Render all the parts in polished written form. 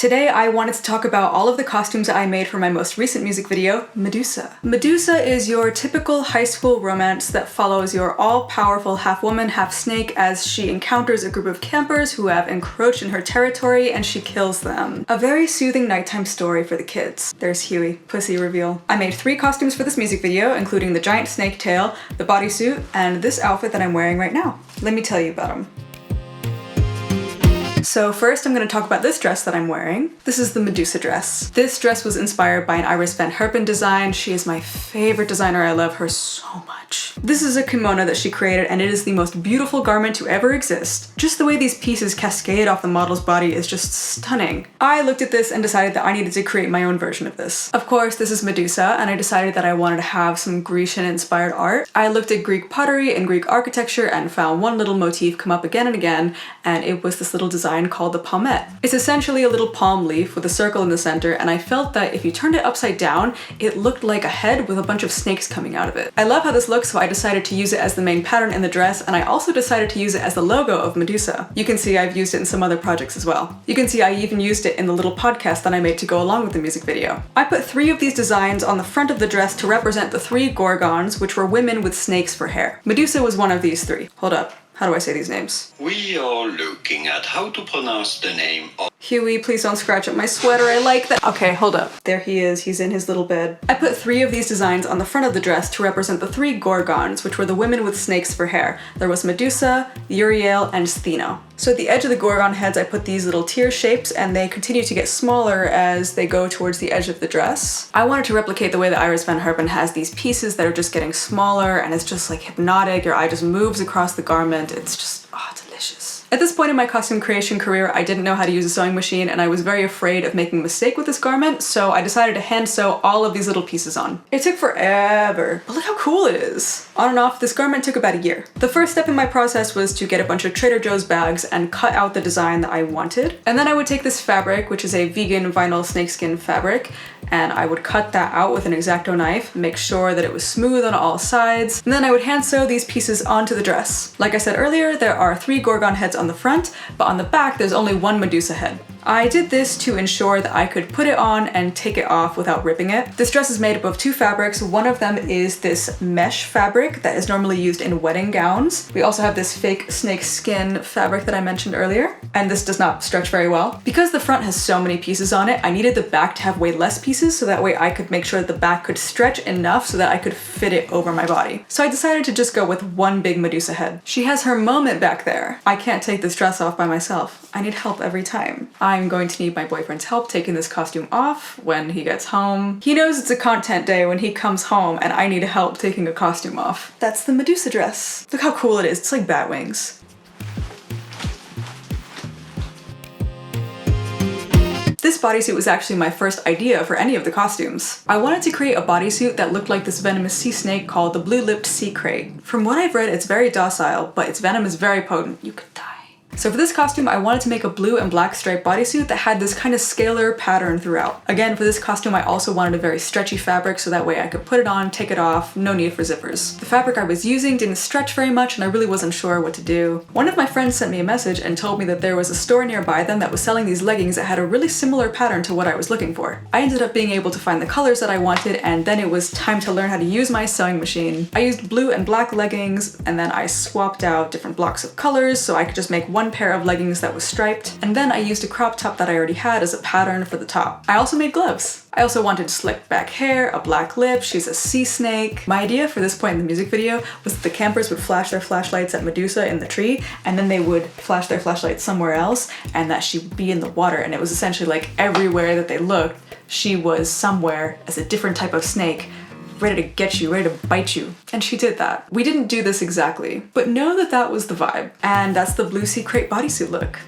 Today I wanted to talk about all of the costumes I made for my most recent music video, Medusa. Medusa is your typical high school romance that follows your all-powerful half-woman, half-snake as she encounters a group of campers who have encroached in her territory and she kills them. A very soothing nighttime story for the kids. There's Huey, pussy reveal. I made 3 costumes for this music video, including the giant snake tail, the bodysuit, and this outfit that I'm wearing right now. Let me tell you about them. So first I'm going to talk about this dress that I'm wearing. This is the Medusa Dress. This dress was inspired by an Iris Van Herpen design. She is my favorite designer. I love her so much. This is a kimono that she created and it is the most beautiful garment to ever exist. Just the way these pieces cascade off the model's body is just stunning. I looked at this and decided that I needed to create my own version of this. Of course, this is Medusa and I decided that I wanted to have some Grecian inspired art. I looked at Greek pottery and Greek architecture and found one little motif come up again and again, and it was this little design called the palmette. It's essentially a little palm leaf with a circle in the center, and I felt that if you turned it upside down, it looked like a head with a bunch of snakes coming out of it. I love how this looks, so I decided to use it as the main pattern in the dress, and I also decided to use it as the logo of Medusa. You can see I've used it in some other projects as well. You can see I even used it in the little podcast that I made to go along with the music video. I put 3 of these designs on the front of the dress to represent the 3 gorgons, which were women with snakes for hair. Medusa was one of these 3. Hold up. How do I say these names? We are looking at how to pronounce the name of Huey, please don't scratch up my sweater, I like that. Okay, hold up. There he is, he's in his little bed. I put 3 of these designs on the front of the dress to represent the 3 gorgons, which were the women with snakes for hair. There was Medusa, Uriel, and Stheno. So at the edge of the gorgon heads, I put these little tear shapes, and they continue to get smaller as they go towards the edge of the dress. I wanted to replicate the way that Iris Van Herpen has these pieces that are just getting smaller, and it's just like hypnotic. Your eye just moves across the garment. It's just, oh, delicious. At this point in my costume creation career, I didn't know how to use a sewing machine and I was very afraid of making a mistake with this garment, so I decided to hand sew all of these little pieces on. It took forever, but look how cool it is. On and off, this garment took about a year. The first step in my process was to get a bunch of Trader Joe's bags and cut out the design that I wanted. And then I would take this fabric, which is a vegan vinyl snakeskin fabric, and I would cut that out with an X-Acto knife, make sure that it was smooth on all sides, and then I would hand sew these pieces onto the dress. Like I said earlier, there are 3 gorgon heads on the front, but on the back there's only 1 Medusa head. I did this to ensure that I could put it on and take it off without ripping it. This dress is made up of 2 fabrics. One of them is this mesh fabric that is normally used in wedding gowns. We also have this fake snake skin fabric that I mentioned earlier, and this does not stretch very well. Because the front has so many pieces on it, I needed the back to have way less pieces so that way I could make sure that the back could stretch enough so that I could fit it over my body. So I decided to just go with 1 big Medusa head. She has her moment back there. I can't take this dress off by myself. I need help every time. I'm going to need my boyfriend's help taking this costume off when he gets home. He knows it's a content day when he comes home and I need help taking a costume off. That's the Medusa dress. Look how cool it is. It's like bat wings. This bodysuit was actually my first idea for any of the costumes. I wanted to create a bodysuit that looked like this venomous sea snake called the blue-lipped sea krait. From what I've read, it's very docile, but its venom is very potent. You could die. So for this costume, I wanted to make a blue and black striped bodysuit that had this kind of scalar pattern throughout. Again, for this costume, I also wanted a very stretchy fabric so that way I could put it on, take it off, no need for zippers. The fabric I was using didn't stretch very much and I really wasn't sure what to do. One of my friends sent me a message and told me that there was a store nearby them that was selling these leggings that had a really similar pattern to what I was looking for. I ended up being able to find the colors that I wanted, and then it was time to learn how to use my sewing machine. I used blue and black leggings, and then I swapped out different blocks of colors so I could just make 1 pair of leggings that was striped, and then I used a crop top that I already had as a pattern for the top. I also made gloves. I also wanted slicked back hair, a black lip, she's a sea snake. My idea for this point in the music video was that the campers would flash their flashlights at Medusa in the tree, and then they would flash their flashlights somewhere else, and that she would be in the water, and it was essentially like everywhere that they looked, she was somewhere as a different type of snake, ready to get you, ready to bite you. And she did that. We didn't do this exactly, but know that that was the vibe. And that's the blue sea krait bodysuit look.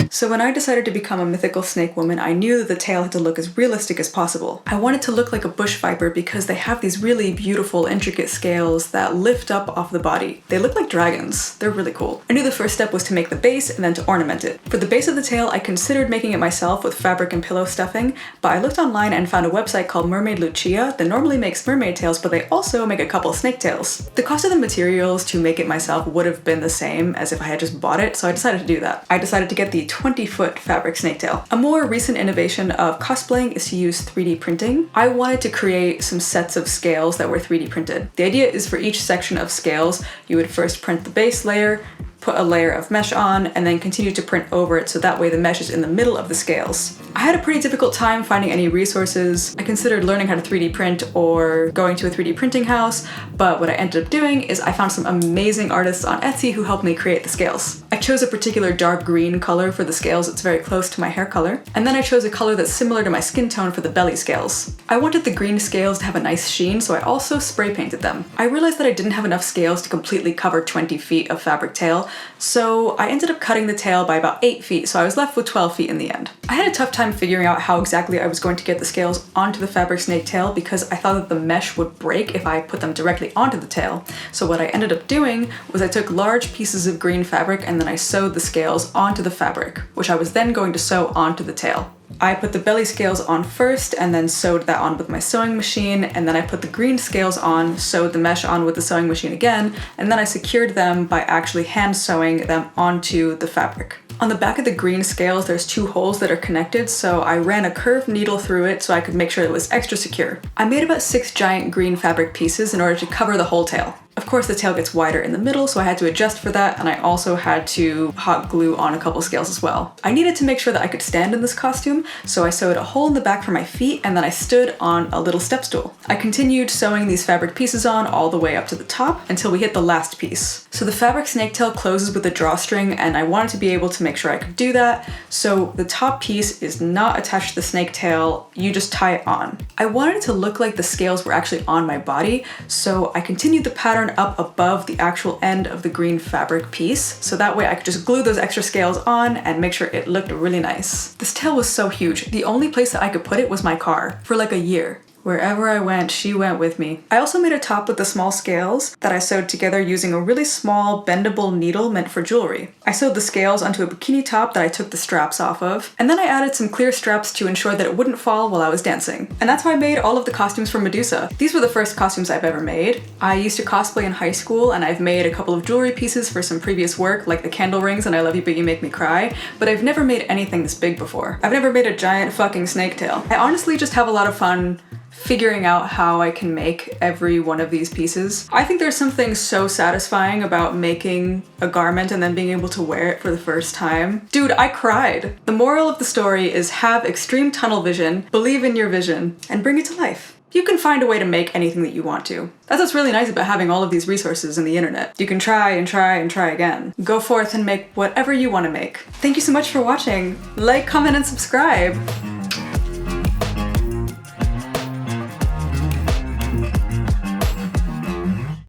So when I decided to become a mythical snake woman, I knew that the tail had to look as realistic as possible. I wanted to look like a bush viper because they have these really beautiful, intricate scales that lift up off the body. They look like dragons. They're really cool. I knew the first step was to make the base and then to ornament it. For the base of the tail, I considered making it myself with fabric and pillow stuffing, but I looked online and found a website called Mermaid Lucia that normally makes mermaid tails, but they also make a couple snake tails. The cost of the materials to make it myself would have been the same as if I had just bought it, so I decided to do that. I decided to get the 20-foot fabric snaketail. A more recent innovation of cosplaying is to use 3D printing. I wanted to create some sets of scales that were 3D printed. The idea is for each section of scales, you would first print the base layer, put a layer of mesh on, and then continue to print over it so that way the mesh is in the middle of the scales. I had a pretty difficult time finding any resources. I considered learning how to 3D print or going to a 3D printing house, but what I ended up doing is I found some amazing artists on Etsy who helped me create the scales. I chose a particular dark green color for the scales. It's very close to my hair color. And then I chose a color that's similar to my skin tone for the belly scales. I wanted the green scales to have a nice sheen, so I also spray painted them. I realized that I didn't have enough scales to completely cover 20 feet of fabric tail, so I ended up cutting the tail by about 8 feet, so I was left with 12 feet in the end. I had a tough time figuring out how exactly I was going to get the scales onto the fabric snake tail because I thought that the mesh would break if I put them directly onto the tail. So what I ended up doing was I took large pieces of green fabric and then I sewed the scales onto the fabric, which I was then going to sew onto the tail. I put the belly scales on first and then sewed that on with my sewing machine, and then I put the green scales on, sewed the mesh on with the sewing machine again, and then I secured them by actually hand sewing them onto the fabric. On the back of the green scales, there's 2 holes that are connected, so I ran a curved needle through it so I could make sure it was extra secure. I made about 6 giant green fabric pieces in order to cover the whole tail. Of course, the tail gets wider in the middle, so I had to adjust for that, and I also had to hot glue on a couple scales as well. I needed to make sure that I could stand in this costume, so I sewed a hole in the back for my feet, and then I stood on a little step stool. I continued sewing these fabric pieces on all the way up to the top until we hit the last piece. So the fabric snake tail closes with a drawstring, and I wanted to be able to make sure I could do that, so the top piece is not attached to the snake tail, you just tie it on. I wanted it to look like the scales were actually on my body, so I continued the pattern up above the actual end of the green fabric piece, so that way I could just glue those extra scales on and make sure it looked really nice. This tail was so huge, the only place that I could put it was my car, for like a year. Wherever I went, she went with me. I also made a top with the small scales that I sewed together using a really small bendable needle meant for jewelry. I sewed the scales onto a bikini top that I took the straps off of, and then I added some clear straps to ensure that it wouldn't fall while I was dancing. And that's how I made all of the costumes for Medusa. These were the first costumes I've ever made. I used to cosplay in high school, and I've made a couple of jewelry pieces for some previous work, like the candle rings and I Love You But You Make Me Cry, but I've never made anything this big before. I've never made a giant fucking snake tail. I honestly just have a lot of fun figuring out how I can make every one of these pieces. I think there's something so satisfying about making a garment and then being able to wear it for the first time. Dude, I cried. The moral of the story is have extreme tunnel vision, believe in your vision, and bring it to life. You can find a way to make anything that you want to. That's what's really nice about having all of these resources in the internet. You can try and try and try again. Go forth and make whatever you want to make. Thank you so much for watching. Like, comment, and subscribe.